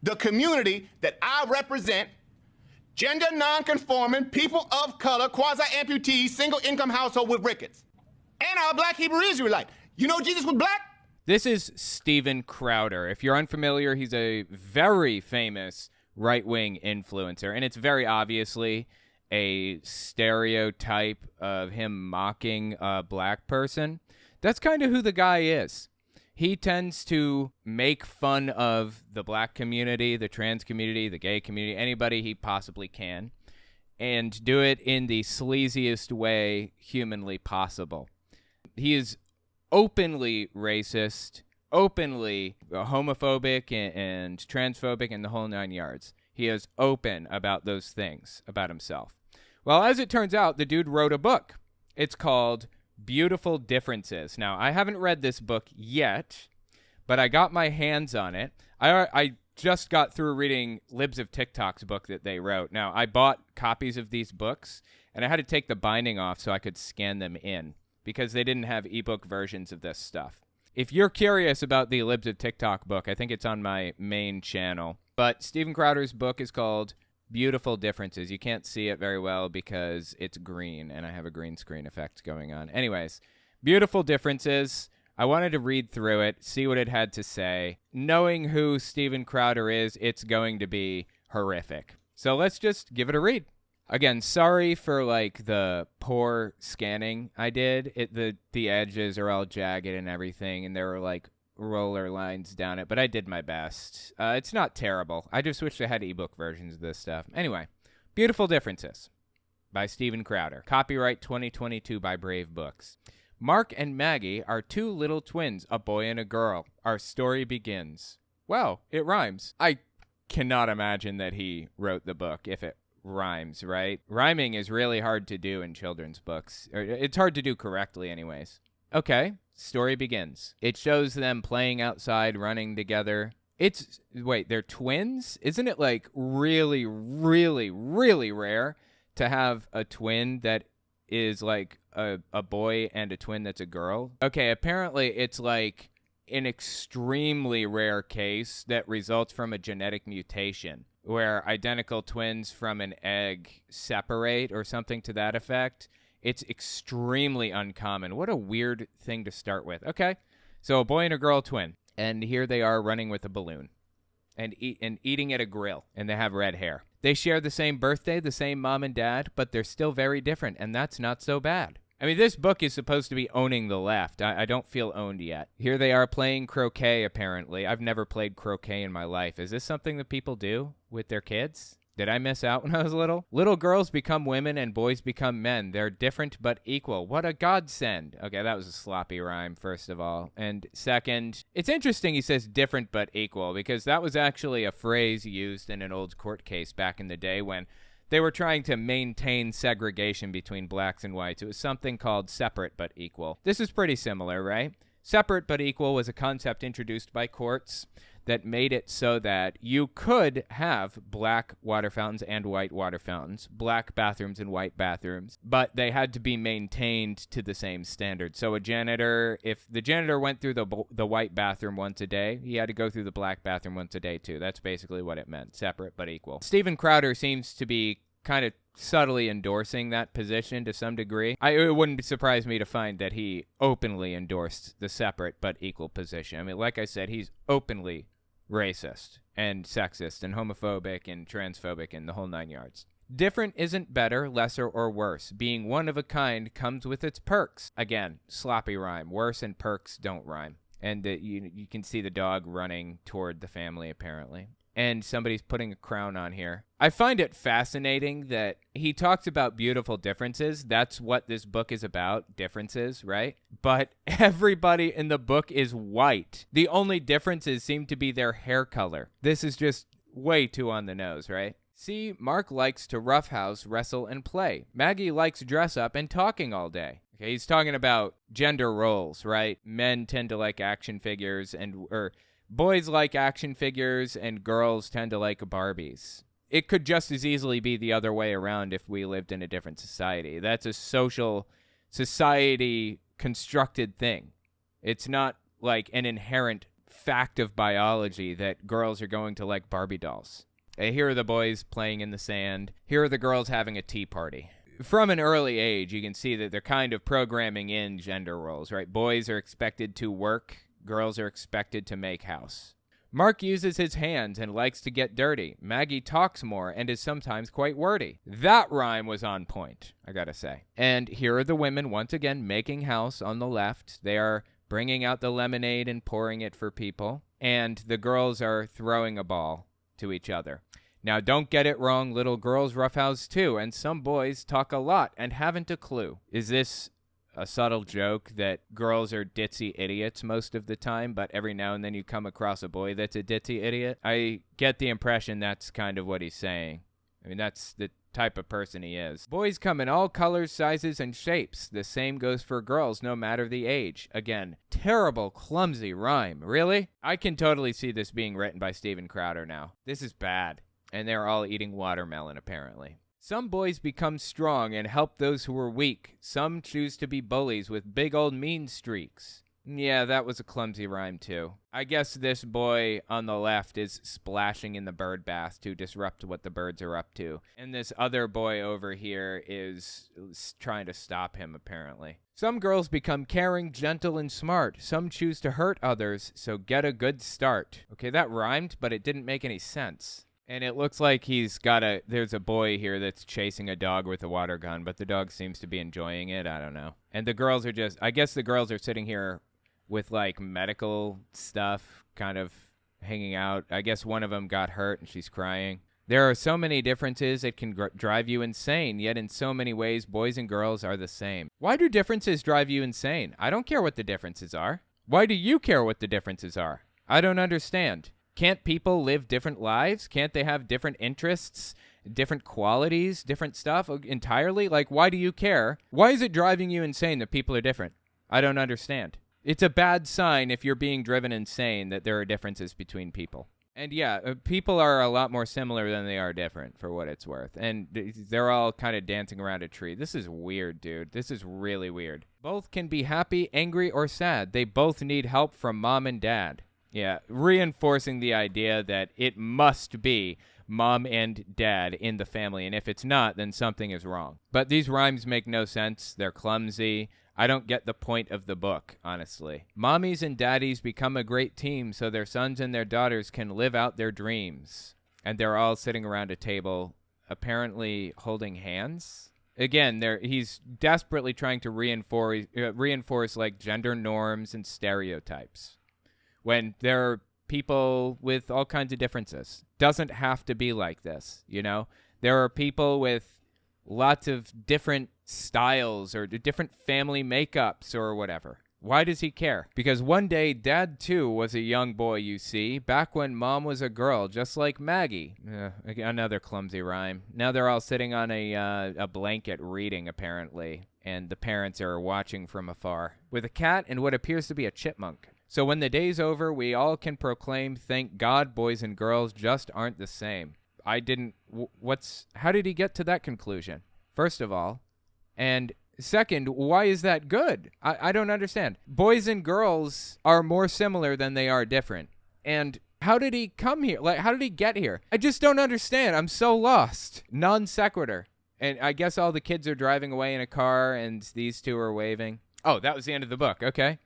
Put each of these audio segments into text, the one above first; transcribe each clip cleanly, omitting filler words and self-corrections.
the community that I represent, gender non-conforming, people of color, quasi-amputees, single-income household with rickets, and our black Hebrew Israelite. You know Jesus was black? This is Steven Crowder. If you're unfamiliar, he's a very famous right-wing influencer, and it's very obviously a stereotype of him mocking a black person. That's kind of who the guy is. He tends to make fun of the black community, the trans community, the gay community, anybody he possibly can, and do it in the sleaziest way humanly possible. He is openly racist, openly homophobic and transphobic and the whole nine yards. He is open about those things about himself. Well, as it turns out, the dude wrote a book. It's called Beautiful Differences. Now, I haven't read this book yet, but I got my hands on it. I just got through reading Libs of TikTok's book that they wrote. Now, I bought copies of these books, and I had to take the binding off so I could scan them in because they didn't have ebook versions of this stuff. If you're curious about the Libs of TikTok book, I think it's on my main channel. But Steven Crowder's book is called Beautiful Differences. You can't see it very well because it's green, and I have a green screen effect going on. Anyways, Beautiful Differences. I wanted to read through it, see what it had to say. Knowing who Steven Crowder is, it's going to be horrific. So let's just give it a read. Again, sorry for like the poor scanning I did. The edges are all jagged and everything, and there were like roller lines down it, but I did my best. It's not terrible. I just wish I had ebook versions of this stuff. Anyway, Beautiful Differences by Steven Crowder. Copyright 2022 by Brave Books. Mark and Maggie are two little twins, a boy and a girl. Our story begins. Wow, it rhymes. I cannot imagine that he wrote the book if it rhymes, right? Rhyming is really hard to do in children's books. It's hard to do correctly anyways. Okay, story begins. It shows them playing outside, running together. Wait, they're twins? Isn't it like really, really, really rare to have a twin that is like a boy and a twin that's a girl? Okay, apparently it's like an extremely rare case that results from a genetic mutation where identical twins from an egg separate or something to that effect. It's extremely uncommon. What a weird thing to start with. Okay, so a boy and a girl twin. And here they are running with a balloon and eating at a grill. And they have red hair. They share the same birthday, the same mom and dad, but they're still very different. And that's not so bad. I mean, this book is supposed to be owning the left. I don't feel owned yet. Here they are playing croquet, apparently. I've never played croquet in my life. Is this something that people do with their kids? Did I miss out when I was little? Little girls become women and boys become men. They're different but equal. What a godsend. Okay, that was a sloppy rhyme, first of all. And second, it's interesting he says different but equal because that was actually a phrase used in an old court case back in the day when they were trying to maintain segregation between blacks and whites. It was something called separate but equal. This is pretty similar, right? Separate but equal was a concept introduced by courts that made it so that you could have black water fountains and white water fountains, black bathrooms and white bathrooms, but they had to be maintained to the same standard. So a janitor, if the janitor went through the white bathroom once a day, he had to go through the black bathroom once a day too. That's basically what it meant, separate but equal. Steven Crowder seems to be kind of subtly endorsing that position to some degree. It wouldn't surprise me to find that he openly endorsed the separate but equal position. I mean, like I said, he's openly racist and sexist and homophobic and transphobic and the whole nine yards. Different isn't better, lesser, or worse. Being one of a kind comes with its perks. Again, sloppy rhyme. Worse and perks don't rhyme. And you can see the dog running toward the family, apparently. And somebody's putting a crown on here. I find it fascinating that he talks about beautiful differences. That's what this book is about, differences, right? But everybody in the book is white. The only differences seem to be their hair color. This is just way too on the nose, right? See, Mark likes to roughhouse, wrestle, and play. Maggie likes dress up and talking all day. Okay, he's talking about gender roles, right? Men tend to like action figures or boys like action figures and girls tend to like Barbies. It could just as easily be the other way around if we lived in a different society. That's a society constructed thing. It's not like an inherent fact of biology that girls are going to like Barbie dolls. Here are the boys playing in the sand. Here are the girls having a tea party. From an early age, you can see that they're kind of programming in gender roles, right? Boys are expected to work. Girls are expected to make house. Mark uses his hands and likes to get dirty. Maggie talks more and is sometimes quite wordy. That rhyme was on point, I gotta say. And here are the women once again making house on the left. They are bringing out the lemonade and pouring it for people. And the girls are throwing a ball to each other. Now, don't get it wrong, little girls roughhouse too, and some boys talk a lot and haven't a clue. Is this a subtle joke that girls are ditzy idiots most of the time, but every now and then you come across a boy that's a ditzy idiot? I get the impression that's kind of what he's saying. I mean, that's the type of person he is. Boys come in all colors, sizes, and shapes. The same goes for girls, no matter the age. Again, terrible, clumsy rhyme. Really? I can totally see this being written by Steven Crowder now. This is bad. And they're all eating watermelon, apparently. Some boys become strong and help those who are weak. Some choose to be bullies with big old mean streaks. Yeah, that was a clumsy rhyme, too. I guess this boy on the left is splashing in the bird bath to disrupt what the birds are up to. And this other boy over here is trying to stop him, apparently. Some girls become caring, gentle, and smart. Some choose to hurt others, so get a good start. Okay, that rhymed, but it didn't make any sense. And it looks like there's a boy here that's chasing a dog with a water gun, but the dog seems to be enjoying it. I don't know. And the girls are I guess the girls are sitting here with like medical stuff kind of hanging out. I guess one of them got hurt and she's crying. There are so many differences it can drive you insane, yet in so many ways, boys and girls are the same. Why do differences drive you insane? I don't care what the differences are. Why do you care what the differences are? I don't understand. Can't people live different lives? Can't they have different interests, different qualities, different stuff entirely? Like, why do you care? Why is it driving you insane that people are different? I don't understand. It's a bad sign if you're being driven insane that there are differences between people. And yeah, people are a lot more similar than they are different, for what it's worth. And they're all kind of dancing around a tree. This is weird, dude. This is really weird. Both can be happy, angry, or sad. They both need help from mom and dad. Yeah, reinforcing the idea that it must be mom and dad in the family, and if it's not, then something is wrong. But these rhymes make no sense. They're clumsy. I don't get the point of the book, honestly. Mommies and daddies become a great team so their sons and their daughters can live out their dreams. And they're all sitting around a table, apparently holding hands. Again, he's desperately trying to reinforce like gender norms and stereotypes. When there are people with all kinds of differences. Doesn't have to be like this, you know? There are people with lots of different styles or different family makeups or whatever. Why does he care? Because one day, Dad, too, was a young boy, you see, back when Mom was a girl, just like Maggie. Another clumsy rhyme. Now they're all sitting on a blanket reading, apparently, and the parents are watching from afar, with a cat and what appears to be a chipmunk. So when the day's over, we all can proclaim, thank God boys and girls just aren't the same. How did he get to that conclusion? First of all, and second, why is that good? I don't understand. Boys and girls are more similar than they are different. And how did he come here? Like, how did he get here? I just don't understand. I'm so lost. Non sequitur. And I guess all the kids are driving away in a car and these two are waving. Oh, that was the end of the book. Okay.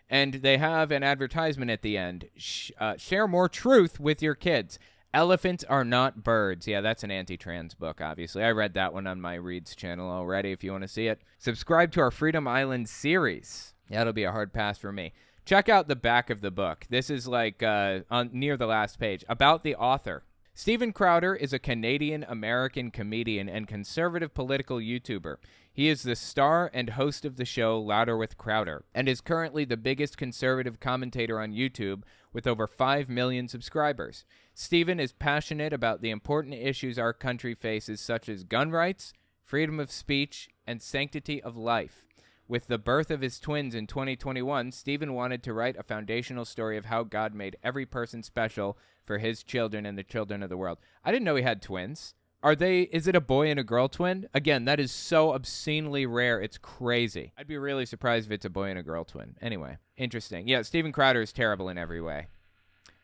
And they have an advertisement at the end. Share more truth with your kids. Elephants are not birds. Yeah, that's an anti-trans book, obviously. I read that one on my Reads channel already if you want to see it. Subscribe to our Freedom Island series. That'll be a hard pass for me. Check out the back of the book. This is like near the last page. About the author. Steven Crowder is a Canadian-American comedian and conservative political YouTuber. He is the star and host of the show Louder with Crowder, and is currently the biggest conservative commentator on YouTube with over 5 million subscribers. Steven is passionate about the important issues our country faces, such as gun rights, freedom of speech, and sanctity of life. With the birth of his twins in 2021, Steven wanted to write a foundational story of how God made every person special for his children and the children of the world. I didn't know he had twins. Is it a boy and a girl twin? Again, that is so obscenely rare. It's crazy. I'd be really surprised if it's a boy and a girl twin. Anyway, interesting. Yeah, Steven Crowder is terrible in every way.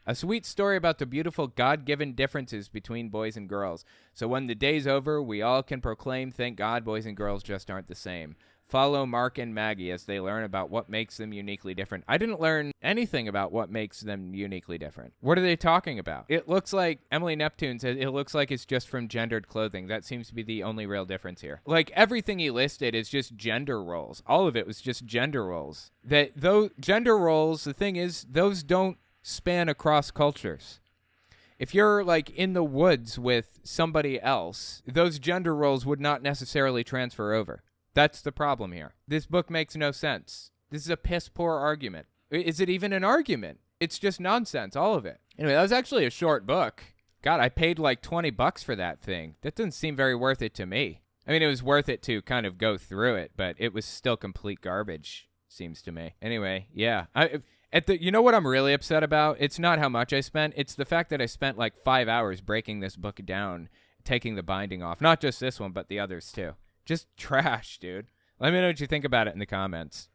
A sweet story about the beautiful God-given differences between boys and girls. So when the day's over, we all can proclaim, thank God, boys and girls just aren't the same. Follow Mark and Maggie as they learn about what makes them uniquely different. I didn't learn anything about what makes them uniquely different. What are they talking about? It looks like, Emily Neptune says, it looks like it's just from gendered clothing. That seems to be the only real difference here. Like, everything he listed is just gender roles. All of it was just gender roles. Those gender roles, the thing is, those don't span across cultures. If you're, like, in the woods with somebody else, those gender roles would not necessarily transfer over. That's the problem here. This book makes no sense. This is a piss-poor argument. Is it even an argument? It's just nonsense, all of it. Anyway, that was actually a short book. God, I paid like $20 for that thing. That doesn't seem very worth it to me. I mean, it was worth it to kind of go through it, but it was still complete garbage, seems to me. Anyway, yeah. You know what I'm really upset about? It's not how much I spent. It's the fact that I spent like 5 hours breaking this book down, taking the binding off. Not just this one, but the others too. Just trash, dude. Let me know what you think about it in the comments.